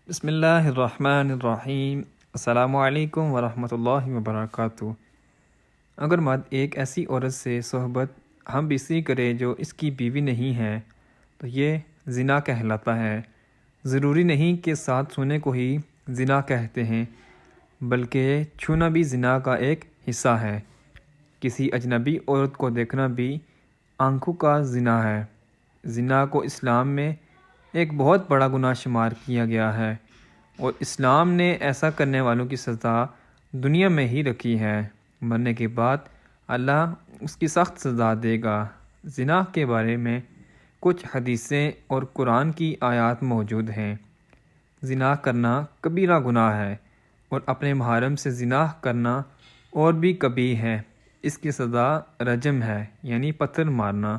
بسم اللہ الرحمن الرحیم۔ السلام علیکم ورحمۃ اللہ وبرکاتہ۔ اگر مرد ایک ایسی عورت سے صحبت ہم بستری کرے جو اس کی بیوی نہیں ہے تو یہ زنا کہلاتا ہے۔ ضروری نہیں کہ ساتھ سونے کو ہی زنا کہتے ہیں، بلکہ چھونا بھی زنا کا ایک حصہ ہے۔ کسی اجنبی عورت کو دیکھنا بھی آنکھوں کا زنا ہے۔ زنا کو اسلام میں ایک بہت بڑا گناہ شمار کیا گیا ہے، اور اسلام نے ایسا کرنے والوں کی سزا دنیا میں ہی رکھی ہے۔ مرنے کے بعد اللہ اس کی سخت سزا دے گا۔ زنا کے بارے میں کچھ حدیثیں اور قرآن کی آیات موجود ہیں۔ زنا کرنا کبیرہ گناہ ہے، اور اپنے محرم سے زنا کرنا اور بھی کبیرہ ہے۔ اس کی سزا رجم ہے، یعنی پتھر مارنا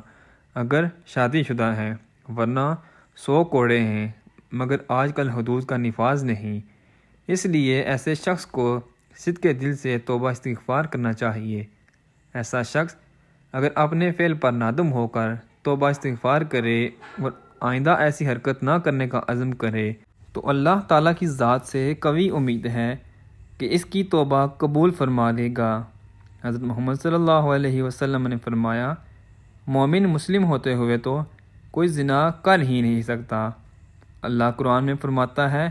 اگر شادی شدہ ہے، ورنہ 100 کوڑے ہیں، مگر آج کل حدود کا نفاذ نہیں۔ اس لیے ایسے شخص کو صدق دل سے توبہ استغفار کرنا چاہیے۔ ایسا شخص اگر اپنے فعل پر نادم ہو کر توبہ استغفار کرے اور آئندہ ایسی حرکت نہ کرنے کا عزم کرے تو اللہ تعالیٰ کی ذات سے قوی امید ہے کہ اس کی توبہ قبول فرما لے گا۔ حضرت محمد صلی اللہ علیہ وسلم نے فرمایا، مومن مسلم ہوتے ہوئے تو کوئی زنا کر ہی نہیں سکتا۔ اللہ قرآن میں فرماتا ہے،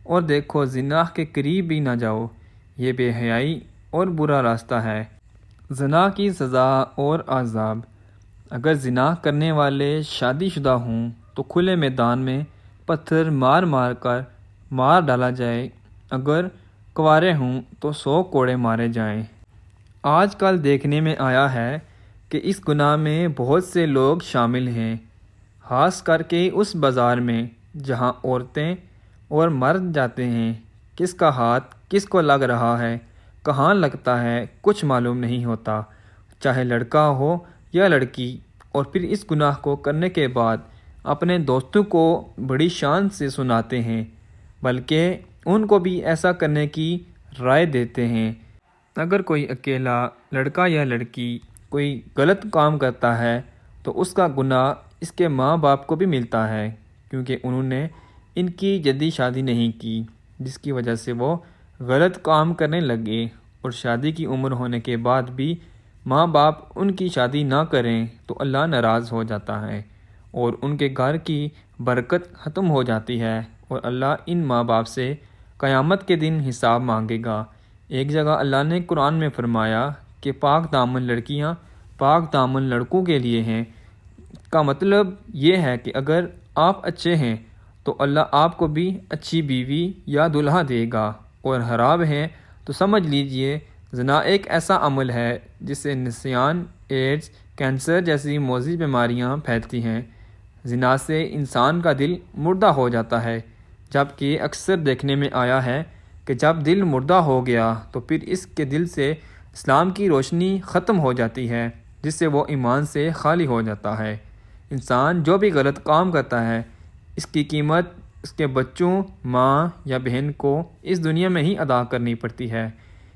اور دیکھو زنا کے قریب بھی نہ جاؤ، یہ بے حیائی اور برا راستہ ہے۔ زنا کی سزا اور عذاب۔ اگر زنا کرنے والے شادی شدہ ہوں تو کھلے میدان میں پتھر مار مار کر مار ڈالا جائے، اگر کنوارے ہوں تو 100 کوڑے مارے جائیں۔ آج کل دیکھنے میں آیا ہے کہ اس گناہ میں بہت سے لوگ شامل ہیں، خاص کر کے اس بازار میں جہاں عورتیں اور مرد جاتے ہیں۔ کس کا ہاتھ کس کو لگ رہا ہے، کہاں لگتا ہے، کچھ معلوم نہیں ہوتا، چاہے لڑکا ہو یا لڑکی۔ اور پھر اس گناہ کو کرنے کے بعد اپنے دوستوں کو بڑی شان سے سناتے ہیں، بلکہ ان کو بھی ایسا کرنے کی رائے دیتے ہیں۔ اگر کوئی اکیلا لڑکا یا لڑکی کوئی غلط کام کرتا ہے تو اس کا گناہ اس کے ماں باپ کو بھی ملتا ہے، کیونکہ انہوں نے ان کی جلدی شادی نہیں کی، جس کی وجہ سے وہ غلط کام کرنے لگے۔ اور شادی کی عمر ہونے کے بعد بھی ماں باپ ان کی شادی نہ کریں تو اللہ ناراض ہو جاتا ہے، اور ان کے گھر کی برکت ختم ہو جاتی ہے، اور اللہ ان ماں باپ سے قیامت کے دن حساب مانگے گا۔ ایک جگہ اللہ نے قرآن میں فرمایا کہ پاک دامن لڑکیاں پاک دامن لڑکوں کے لیے ہیں۔ کا مطلب یہ ہے کہ اگر آپ اچھے ہیں تو اللہ آپ کو بھی اچھی بیوی یا دلہا دے گا، اور خراب ہیں تو سمجھ لیجئے زنا ایک ایسا عمل ہے جس سے نسیان، ایڈز، کینسر جیسی موذی بیماریاں پھیلتی ہیں۔ زنا سے انسان کا دل مردہ ہو جاتا ہے، جبکہ اکثر دیکھنے میں آیا ہے کہ جب دل مردہ ہو گیا تو پھر اس کے دل سے اسلام کی روشنی ختم ہو جاتی ہے، جس سے وہ ایمان سے خالی ہو جاتا ہے۔ انسان جو بھی غلط کام کرتا ہے، اس کی قیمت اس کے بچوں، ماں یا بہن کو اس دنیا میں ہی ادا کرنی پڑتی ہے۔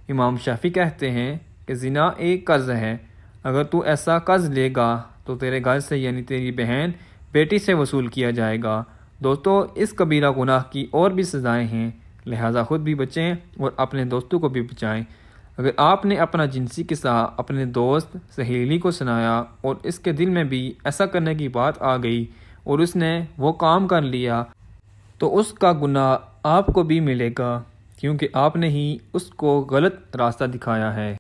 امام شافعی کہتے ہیں کہ زنا ایک قرض ہے، اگر تو ایسا قرض لے گا تو تیرے گھر سے، یعنی تیری بہن بیٹی سے وصول کیا جائے گا۔ دوستو، اس کبیرہ گناہ کی اور بھی سزائیں ہیں، لہٰذا خود بھی بچیں اور اپنے دوستوں کو بھی بچائیں۔ اگر آپ نے اپنا جنسی قصہ اپنے دوست سہیلی کو سنایا اور اس کے دل میں بھی ایسا کرنے کی بات آ گئی اور اس نے وہ کام کر لیا تو اس کا گناہ آپ کو بھی ملے گا، کیونکہ آپ نے ہی اس کو غلط راستہ دکھایا ہے۔